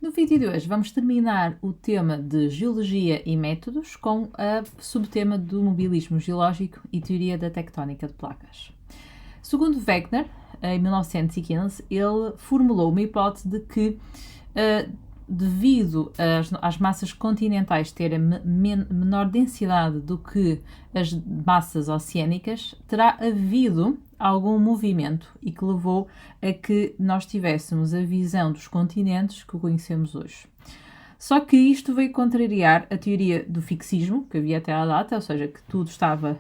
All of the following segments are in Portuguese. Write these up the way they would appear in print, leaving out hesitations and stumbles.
No vídeo de hoje vamos terminar o tema de Geologia e Métodos com o subtema do mobilismo geológico e teoria da tectónica de placas. Segundo Wegener, em 1915, ele formulou uma hipótese de que, devido às massas continentais terem menor densidade do que as massas oceânicas, terá havido algum movimento e que levou a que nós tivéssemos a visão dos continentes que conhecemos hoje. Só que isto veio contrariar a teoria do fixismo, que havia até à data, ou seja, que tudo estava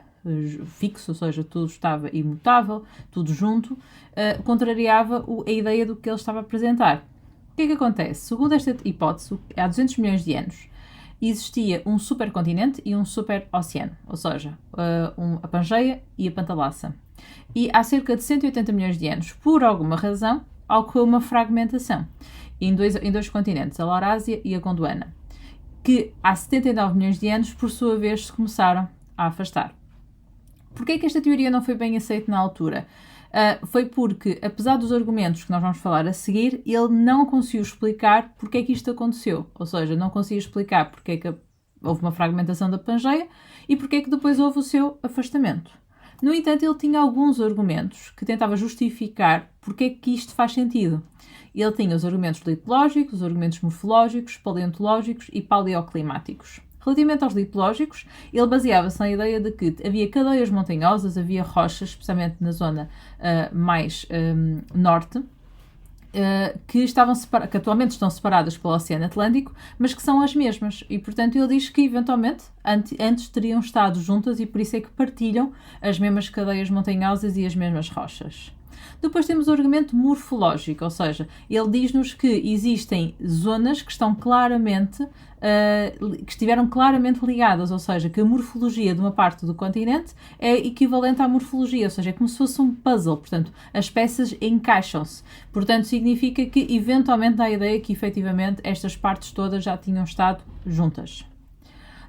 fixo, ou seja, tudo estava imutável, tudo junto, contrariava a ideia do que ele estava a apresentar. O que é que acontece? Segundo esta hipótese, há 200 milhões de anos, existia um supercontinente e um superoceano, ou seja, a Pangeia e a Pantalassa. E há cerca de 180 milhões de anos, por alguma razão, ocorreu uma fragmentação em dois continentes, a Laurásia e a Gondwana, que há 79 milhões de anos, por sua vez, se começaram a afastar. Porquê é que esta teoria não foi bem aceita na altura? Foi porque, apesar dos argumentos que nós vamos falar a seguir, ele não conseguiu explicar porque é que isto aconteceu. Ou seja, não conseguiu explicar porque é que houve uma fragmentação da Pangeia e porque é que depois houve o seu afastamento. No entanto, ele tinha alguns argumentos que tentava justificar porque é que isto faz sentido. Ele tinha os argumentos litológicos, os argumentos morfológicos, paleontológicos e paleoclimáticos. Relativamente aos litológicos, ele baseava-se na ideia de que havia cadeias montanhosas, havia rochas, especialmente na zona mais norte, que atualmente estão separadas pelo Oceano Atlântico, mas que são as mesmas. E, portanto, ele diz que, eventualmente, antes teriam estado juntas e por isso é que partilham as mesmas cadeias montanhosas e as mesmas rochas. Depois temos o argumento morfológico, ou seja, ele diz-nos que existem zonas que estão claramente, que estiveram claramente ligadas, ou seja, que a morfologia de uma parte do continente é equivalente à morfologia, ou seja, é como se fosse um puzzle, portanto, as peças encaixam-se. Portanto, significa que, eventualmente, dá a ideia que, efetivamente, estas partes todas já tinham estado juntas.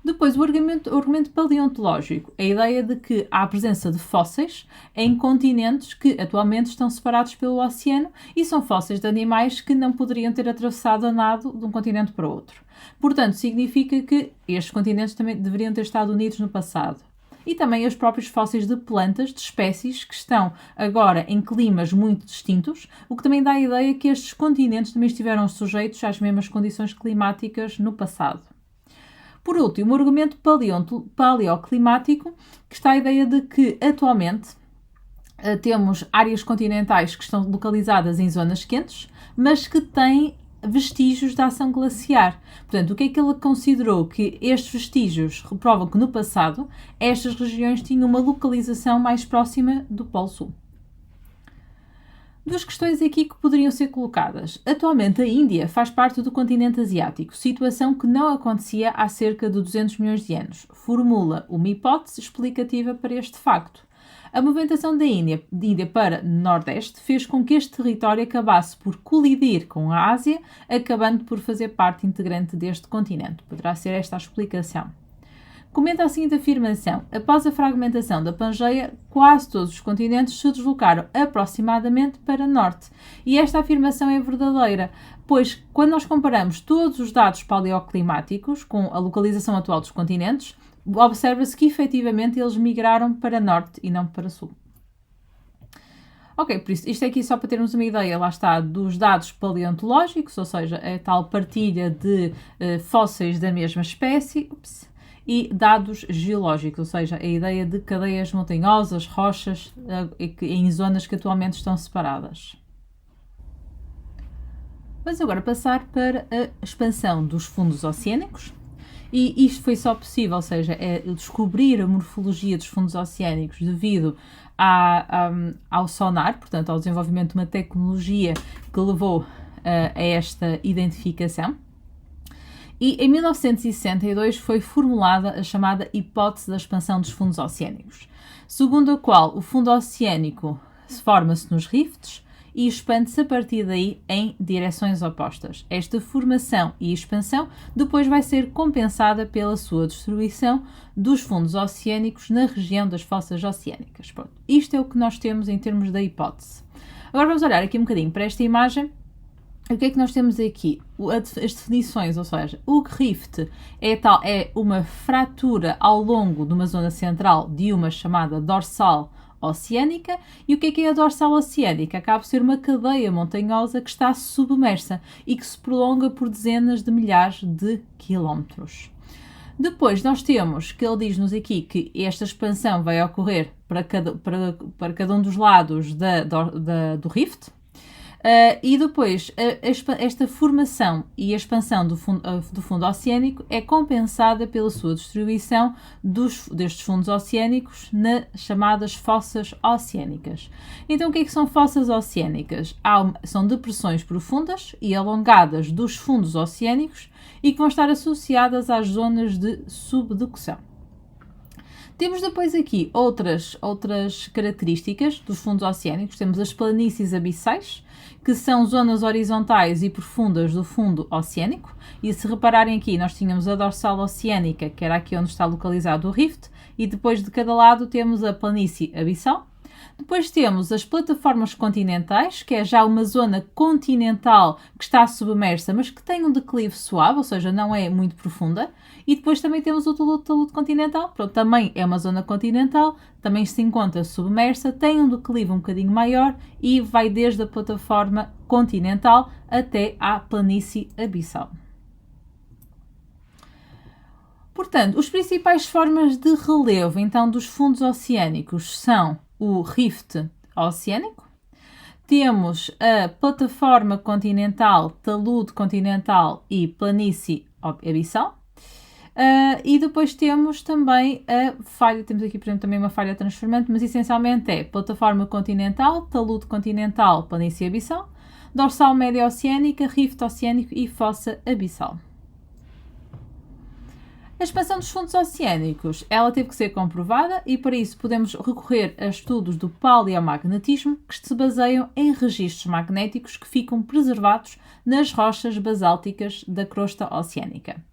Depois, o argumento paleontológico, a ideia de que há a presença de fósseis em continentes que atualmente estão separados pelo oceano e são fósseis de animais que não poderiam ter atravessado a nado de um continente para outro. Portanto, significa que estes continentes também deveriam ter estado unidos no passado. E também os próprios fósseis de plantas, de espécies que estão agora em climas muito distintos, o que também dá a ideia que estes continentes também estiveram sujeitos às mesmas condições climáticas no passado. Por último, o argumento paleoclimático, que está a ideia de que atualmente temos áreas continentais que estão localizadas em zonas quentes, mas que têm vestígios da ação glaciar. Portanto, o que é que ele considerou? Que estes vestígios provam que no passado estas regiões tinham uma localização mais próxima do Polo Sul. Duas questões aqui que poderiam ser colocadas. Atualmente a Índia faz parte do continente asiático, situação que não acontecia há cerca de 200 milhões de anos. Formula uma hipótese explicativa para este facto. A movimentação da Índia para Nordeste fez com que este território acabasse por colidir com a Ásia, acabando por fazer parte integrante deste continente. Poderá ser esta a explicação. Comenta a seguinte afirmação: após a fragmentação da Pangeia, quase todos os continentes se deslocaram aproximadamente para norte. E esta afirmação é verdadeira, pois quando nós comparamos todos os dados paleoclimáticos com a localização atual dos continentes, observa-se que efetivamente eles migraram para norte e não para sul. Ok, por isso, isto é aqui só para termos uma ideia, lá está, dos dados paleontológicos, ou seja, a tal partilha de fósseis da mesma espécie, e dados geológicos, ou seja, a ideia de cadeias montanhosas, rochas, em zonas que atualmente estão separadas. Vamos agora passar para a expansão dos fundos oceânicos. E isto foi só possível, ou seja, descobrir a morfologia dos fundos oceânicos devido ao sonar, portanto, ao desenvolvimento de uma tecnologia que levou a esta identificação. E em 1962 foi formulada a chamada hipótese da expansão dos fundos oceânicos, segundo a qual o fundo oceânico forma-se nos rifts e expande-se a partir daí em direções opostas. Esta formação e expansão depois vai ser compensada pela sua destruição dos fundos oceânicos na região das fossas oceânicas. Pronto, isto é o que nós temos em termos da hipótese. Agora vamos olhar aqui um bocadinho para esta imagem O que é que nós temos aqui? As definições, ou seja, o rift é uma fratura ao longo de uma zona central de uma chamada dorsal oceânica. E o que é a dorsal oceânica? Acaba por ser uma cadeia montanhosa que está submersa e que se prolonga por dezenas de milhares de quilómetros. Depois nós temos que ele diz-nos aqui que esta expansão vai ocorrer para cada um dos lados do rift. E depois, esta formação e a expansão do fundo oceânico é compensada pela sua distribuição destes fundos oceânicos nas chamadas fossas oceânicas. Então, o que é que são fossas oceânicas? São depressões profundas e alongadas dos fundos oceânicos e que vão estar associadas às zonas de subducção. Temos depois aqui outras características dos fundos oceânicos. Temos as planícies abissais, que são zonas horizontais e profundas do fundo oceânico. E se repararem aqui, nós tínhamos a dorsal oceânica, que era aqui onde está localizado o rift, e depois de cada lado temos a planície abissal. Depois temos as plataformas continentais, que é já uma zona continental que está submersa, mas que tem um declive suave, ou seja, não é muito profunda. E depois também temos o talude continental, pronto, também é uma zona continental, também se encontra submersa, tem um declive um bocadinho maior e vai desde a plataforma continental até à planície abissal. Portanto, as principais formas de relevo, então, dos fundos oceânicos são o rift oceânico, temos a plataforma continental, talude continental e planície abissal. E depois temos também a falha, temos aqui, por exemplo, também uma falha transformante, mas essencialmente é plataforma continental, talude continental, planície abissal, dorsal média oceânica, rift oceânico e fossa abissal. A expansão dos fundos oceânicos, ela teve que ser comprovada e para isso podemos recorrer a estudos do paleomagnetismo que se baseiam em registros magnéticos que ficam preservados nas rochas basálticas da crosta oceânica.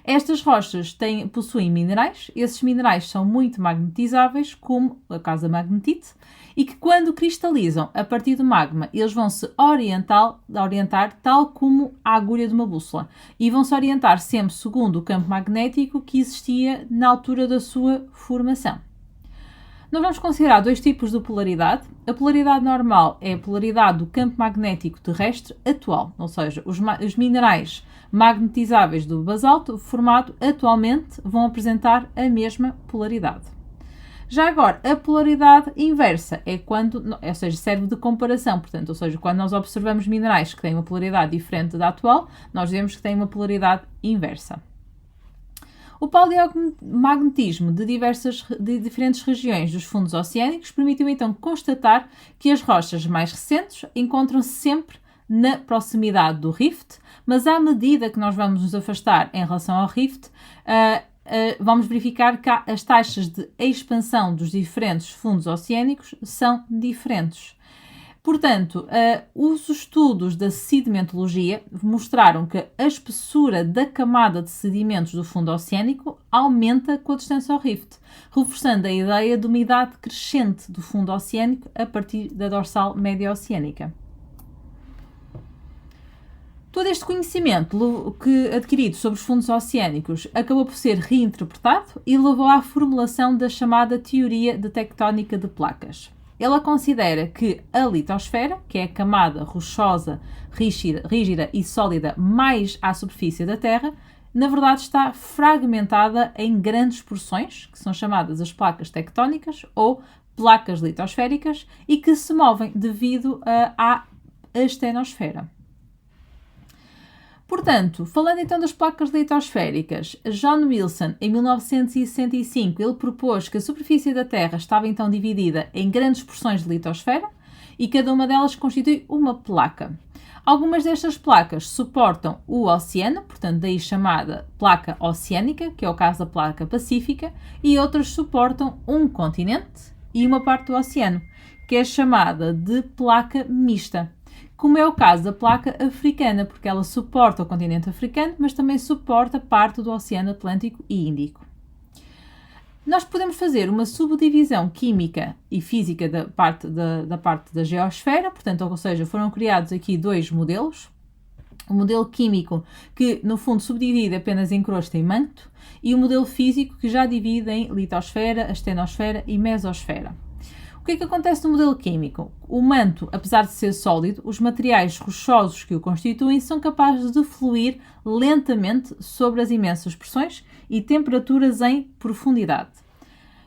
Estas rochas possuem minerais, esses minerais são muito magnetizáveis, como a caso da magnetite, e que quando cristalizam a partir do magma, eles vão se orientar tal como a agulha de uma bússola e vão se orientar sempre segundo o campo magnético que existia na altura da sua formação. Nós vamos considerar dois tipos de polaridade. A polaridade normal é a polaridade do campo magnético terrestre atual, ou seja, os minerais magnetizáveis do basalto formado atualmente vão apresentar a mesma polaridade. Já agora, a polaridade inversa é quando, ou seja, serve de comparação, portanto, ou seja, quando nós observamos minerais que têm uma polaridade diferente da atual, nós vemos que têm uma polaridade inversa. O paleomagnetismo de diferentes regiões dos fundos oceânicos permitiu então constatar que as rochas mais recentes encontram-se sempre na proximidade do rift, mas à medida que nós vamos nos afastar em relação ao rift, vamos verificar que as taxas de expansão dos diferentes fundos oceânicos são diferentes. Portanto, os estudos da sedimentologia mostraram que a espessura da camada de sedimentos do fundo oceânico aumenta com a distância ao rift, reforçando a ideia de umidade crescente do fundo oceânico a partir da dorsal média oceânica. Todo este conhecimento adquirido sobre os fundos oceânicos acabou por ser reinterpretado e levou à formulação da chamada teoria de tectónica de placas. Ela considera que a litosfera, que é a camada rochosa, rígida e sólida mais à superfície da Terra, na verdade está fragmentada em grandes porções, que são chamadas as placas tectónicas ou placas litosféricas, e que se movem devido à astenosfera. Portanto, falando então das placas litosféricas, John Wilson, em 1965, ele propôs que a superfície da Terra estava então dividida em grandes porções de litosfera e cada uma delas constitui uma placa. Algumas destas placas suportam o oceano, portanto daí chamada placa oceânica, que é o caso da placa pacífica, e outras suportam um continente e uma parte do oceano, que é chamada de placa mista, como é o caso da placa africana, porque ela suporta o continente africano, mas também suporta parte do Oceano Atlântico e Índico. Nós podemos fazer uma subdivisão química e física da parte da geosfera, portanto, ou seja, foram criados aqui dois modelos. o modelo químico, que no fundo subdivide apenas em crosta e manto, e o modelo físico, que já divide em litosfera, astenosfera e mesosfera. O que é que acontece no modelo químico? O manto, apesar de ser sólido, os materiais rochosos que o constituem são capazes de fluir lentamente sobre as imensas pressões e temperaturas em profundidade.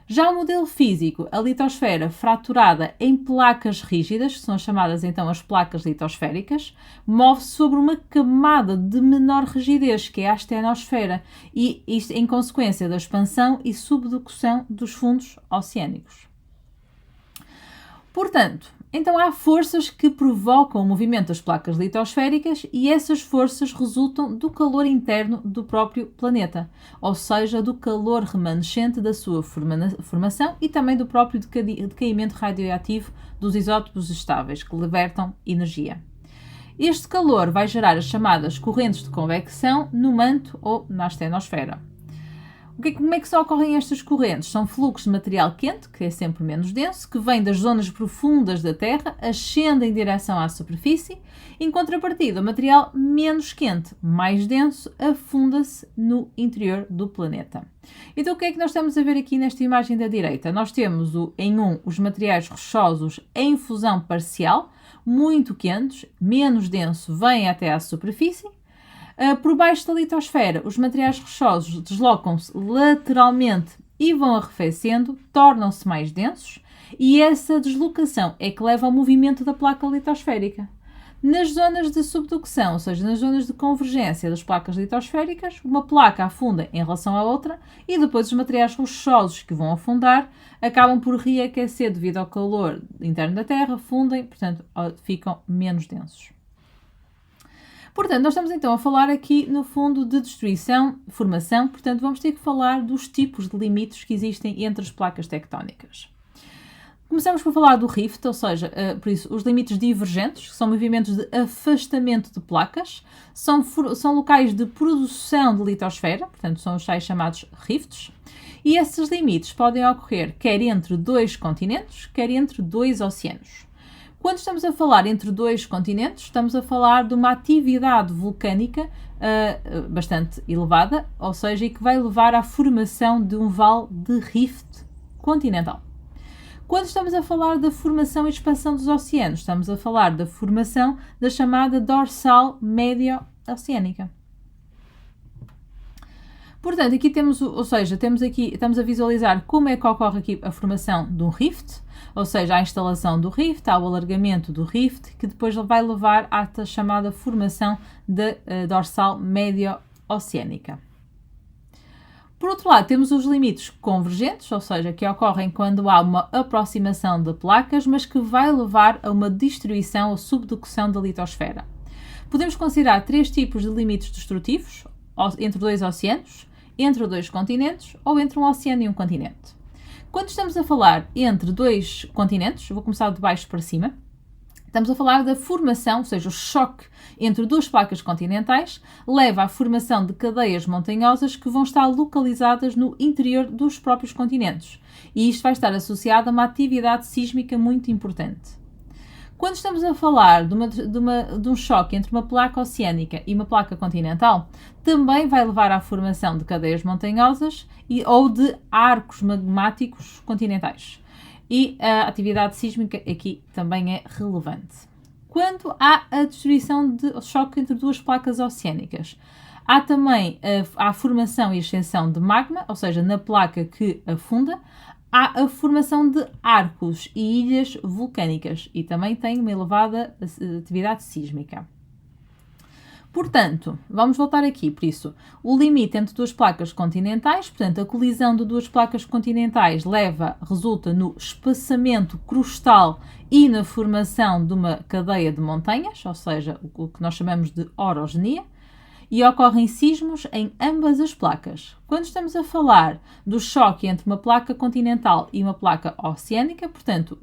Já o modelo físico, a litosfera fraturada em placas rígidas, que são chamadas então as placas litosféricas, move-se sobre uma camada de menor rigidez, que é a astenosfera, e isto em consequência da expansão e subducção dos fundos oceânicos. Portanto, então há forças que provocam o movimento das placas litosféricas e essas forças resultam do calor interno do próprio planeta, ou seja, do calor remanescente da sua formação e também do próprio decaimento radioativo dos isótopos estáveis, que libertam energia. Este calor vai gerar as chamadas correntes de convecção no manto ou na astenosfera. Como é que só ocorrem estas correntes? São fluxos de material quente, que é sempre menos denso, que vem das zonas profundas da Terra, ascende em direção à superfície. Em contrapartida, o material menos quente, mais denso, afunda-se no interior do planeta. Então, o que é que nós estamos a ver aqui nesta imagem da direita? Nós temos os materiais rochosos em fusão parcial, muito quentes, menos denso, vêm até à superfície. Por baixo da litosfera, os materiais rochosos deslocam-se lateralmente e vão arrefecendo, tornam-se mais densos, e essa deslocação é que leva ao movimento da placa litosférica. Nas zonas de subducção, ou seja, nas zonas de convergência das placas litosféricas, uma placa afunda em relação à outra e depois os materiais rochosos que vão afundar acabam por reaquecer devido ao calor interno da Terra, fundem, portanto, ficam menos densos. Portanto, nós estamos então a falar aqui, no fundo, de destruição, formação, portanto, vamos ter que falar dos tipos de limites que existem entre as placas tectónicas. Começamos por falar do rift, ou seja, por isso, os limites divergentes, que são movimentos de afastamento de placas, são locais de produção de litosfera, portanto, são os tais chamados rifts, e esses limites podem ocorrer quer entre dois continentes, quer entre dois oceanos. Quando estamos a falar entre dois continentes, estamos a falar de uma atividade vulcânica bastante elevada, ou seja, e que vai levar à formação de um vale de rift continental. Quando estamos a falar da formação e expansão dos oceanos, estamos a falar da formação da chamada dorsal médio-oceânica. Portanto, aqui estamos a visualizar como é que ocorre aqui a formação de um rift, ou seja, a instalação do rift, há o alargamento do rift, que depois vai levar à chamada formação da dorsal médio-oceânica. Por outro lado, temos os limites convergentes, ou seja, que ocorrem quando há uma aproximação de placas, mas que vai levar a uma destruição ou subducção da litosfera. Podemos considerar três tipos de limites destrutivos, entre dois oceanos, entre dois continentes ou entre um oceano e um continente. Quando estamos a falar entre dois continentes, vou começar de baixo para cima, estamos a falar da formação, ou seja, o choque entre duas placas continentais leva à formação de cadeias montanhosas que vão estar localizadas no interior dos próprios continentes. E isto vai estar associado a uma atividade sísmica muito importante. Quando estamos a falar de um choque entre uma placa oceânica e uma placa continental, também vai levar à formação de cadeias montanhosas ou de arcos magmáticos continentais. E a atividade sísmica aqui também é relevante. Quando há a destruição de choque entre duas placas oceânicas, há também a formação e ascensão de magma, ou seja, na placa que afunda, há a formação de arcos e ilhas vulcânicas e também tem uma elevada atividade sísmica. Portanto, vamos voltar aqui, por isso, o limite entre duas placas continentais, portanto, a colisão de duas placas continentais resulta no espaçamento crustal e na formação de uma cadeia de montanhas, ou seja, o que nós chamamos de orogenia, e ocorrem sismos em ambas as placas. Quando estamos a falar do choque entre uma placa continental e uma placa oceânica, portanto,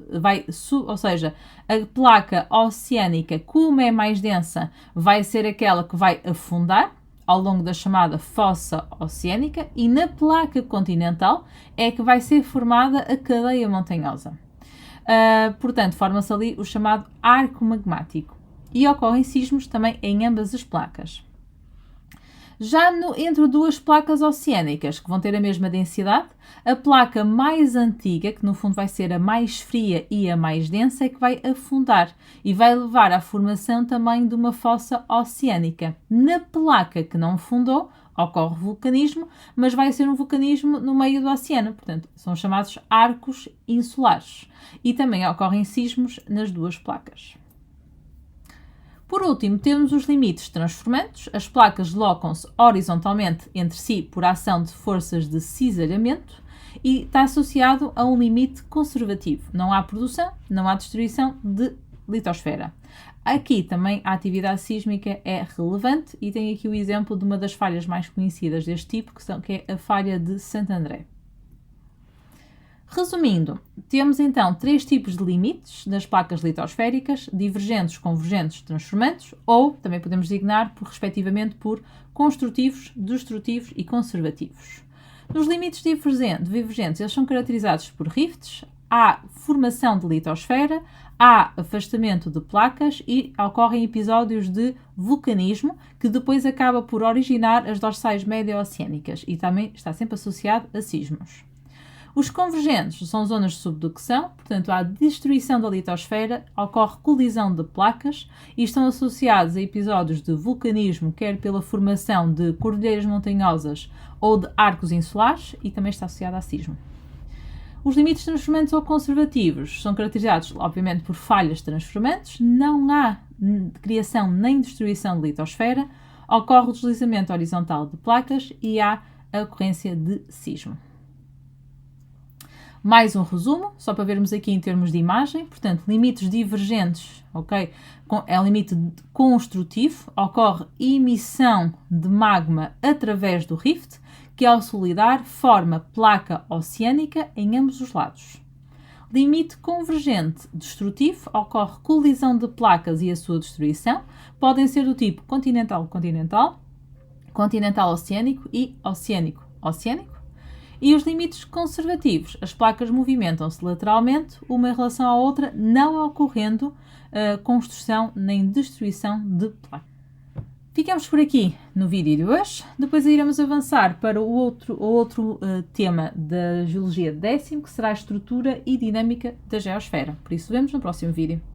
ou seja, a placa oceânica, como é mais densa, vai ser aquela que vai afundar ao longo da chamada fossa oceânica, e na placa continental é que vai ser formada a cadeia montanhosa. Portanto, forma-se ali o chamado arco magmático. e ocorrem sismos também em ambas as placas. Já entre duas placas oceânicas, que vão ter a mesma densidade, a placa mais antiga, que no fundo vai ser a mais fria e a mais densa, é que vai afundar e vai levar à formação também de uma fossa oceânica. Na placa que não fundou, ocorre vulcanismo, mas vai ser um vulcanismo no meio do oceano, portanto, são chamados arcos insulares. E também ocorrem sismos nas duas placas. Por último, temos os limites transformantes. As placas deslocam-se horizontalmente entre si por ação de forças de cisalhamento e está associado a um limite conservativo. Não há produção, não há destruição de litosfera. Aqui também a atividade sísmica é relevante e tem aqui o exemplo de uma das falhas mais conhecidas deste tipo, que é a falha de Santo André. Resumindo, temos então três tipos de limites nas placas litosféricas: divergentes, convergentes, transformantes, ou também podemos designar respectivamente por construtivos, destrutivos e conservativos. Nos limites divergentes, eles são caracterizados por rifts, há formação de litosfera, há afastamento de placas e ocorrem episódios de vulcanismo, que depois acaba por originar as dorsais médio-oceânicas e também está sempre associado a sismos. Os convergentes são zonas de subducção, portanto há destruição da litosfera, ocorre colisão de placas e estão associados a episódios de vulcanismo, quer pela formação de cordilheiras montanhosas ou de arcos insulares, e também está associado a sismo. Os limites transformantes ou conservativos são caracterizados, obviamente, por falhas transformantes, não há criação nem destruição de litosfera, ocorre o deslizamento horizontal de placas e há a ocorrência de sismo. Mais um resumo, só para vermos aqui em termos de imagem. Portanto, limites divergentes, ok? É um limite construtivo, ocorre emissão de magma através do rift, que ao solidar forma placa oceânica em ambos os lados. Limite convergente destrutivo, ocorre colisão de placas e a sua destruição, podem ser do tipo continental-continental, continental-oceânico e oceânico-oceânico. E os limites conservativos, as placas movimentam-se lateralmente, uma em relação à outra, não ocorrendo construção nem destruição de placas. Ficamos por aqui no vídeo de hoje, depois iremos avançar para o outro tema da Geologia 10º, que será a estrutura e dinâmica da geosfera. Por isso, vemos no próximo vídeo.